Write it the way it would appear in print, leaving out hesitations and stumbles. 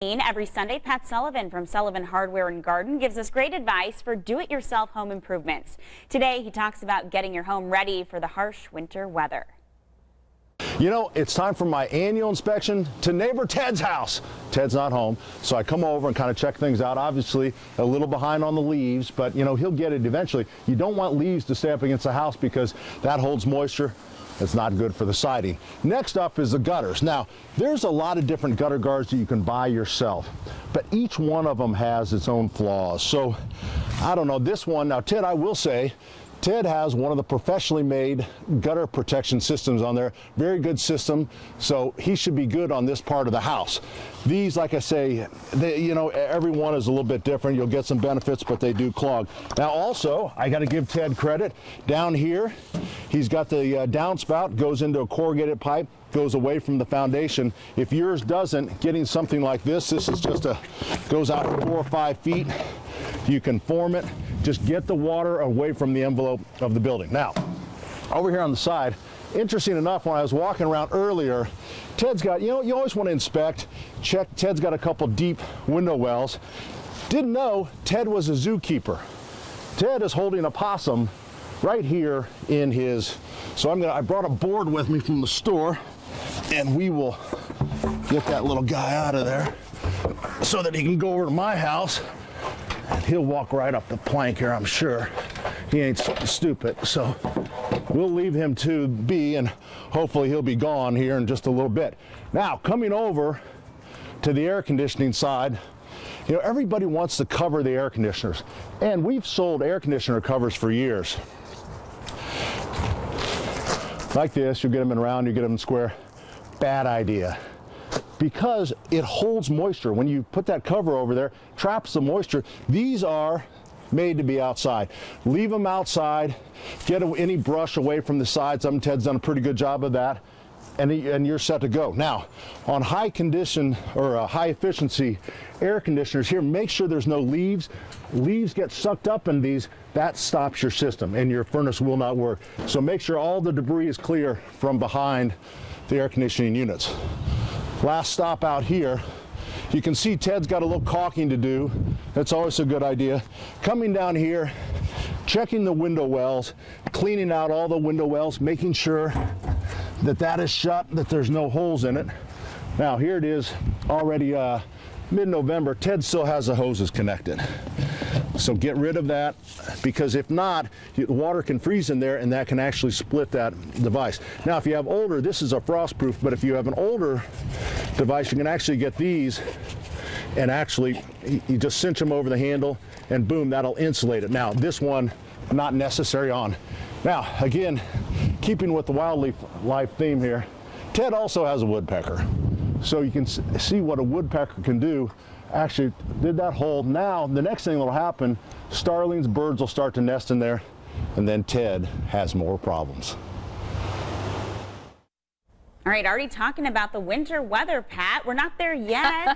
Every Sunday, Pat Sullivan from Sullivan Hardware and Garden gives us great advice for do-it-yourself home improvements. Today, he talks about getting your home ready for the harsh winter weather. You know, it's time for my annual inspection to neighbor Ted's house. Ted's not home, so I come over and kind of check things out. Obviously, a little behind on the leaves, but you know, he'll get it eventually. You don't want leaves to stay up against the house because that holds moisture. It's not good for the siding. Next up is the gutters. Now, there's a lot of different gutter guards that you can buy yourself, but each one of them has its own flaws. So, I don't know, this one, now Ted, I will say, Ted has one of the professionally made gutter protection systems on there. Very good system, so he should be good on this part of the house. These, like I say, you know, every one is a little bit different. You'll get some benefits, but they do clog. Now also, I got to give Ted credit. Down here, he's got the downspout, goes into a corrugated pipe, goes away from the foundation. If yours doesn't, getting something like this is just goes out 4 or 5 feet. You can form it. Just get the water away from the envelope of the building. Now, over here on the side, interesting enough, when I was walking around earlier, Ted's got, you know, you always want to inspect, check. Ted's got a couple deep window wells. Didn't know Ted was a zookeeper. Ted is holding a possum right here in his, so I brought a board with me from the store, and we will get that little guy out of there so that he can go over to my house. He'll walk right up the plank here, I'm sure. He ain't stupid, so we'll leave him to be, and hopefully he'll be gone here in just a little bit. Now, coming over to the air conditioning side, you know, everybody wants to cover the air conditioners, and we've sold air conditioner covers for years. Like this, you'll get them in round, you get them in square. Bad idea. Because it holds moisture. When you put that cover over there, traps the moisture. These are made to be outside. Leave them outside. Get any brush away from the sides of them. Ted's done a pretty good job of that, and you're set to go. Now, on high condition or high efficiency air conditioners here, make sure there's no leaves. Leaves get sucked up in these. That stops your system, and your furnace will not work. So make sure all the debris is clear from behind the air conditioning units. Last stop out here, you can see Ted's got a little caulking to do. That's always a good idea. Coming down here, checking the window wells, cleaning out all the window wells, making sure that that is shut, that there's no holes in it. Now here it is, already mid-November. Ted still has the hoses connected. So get rid of that, because if not, the water can freeze in there and that can actually split that device. Now, if you have older, this is a frost-proof, but if you have an older device, you can actually get these and actually, you just cinch them over the handle and boom, that'll insulate it. Now, this one, not necessary on. Now, again, keeping with the wildlife theme here, Ted also has a woodpecker. So you can see what a woodpecker can do. Actually did that hole. Now the next thing that'll happen, starlings, birds will start to nest in there, and then Ted has more problems. All right, already talking about the winter weather, Pat. We're not there yet.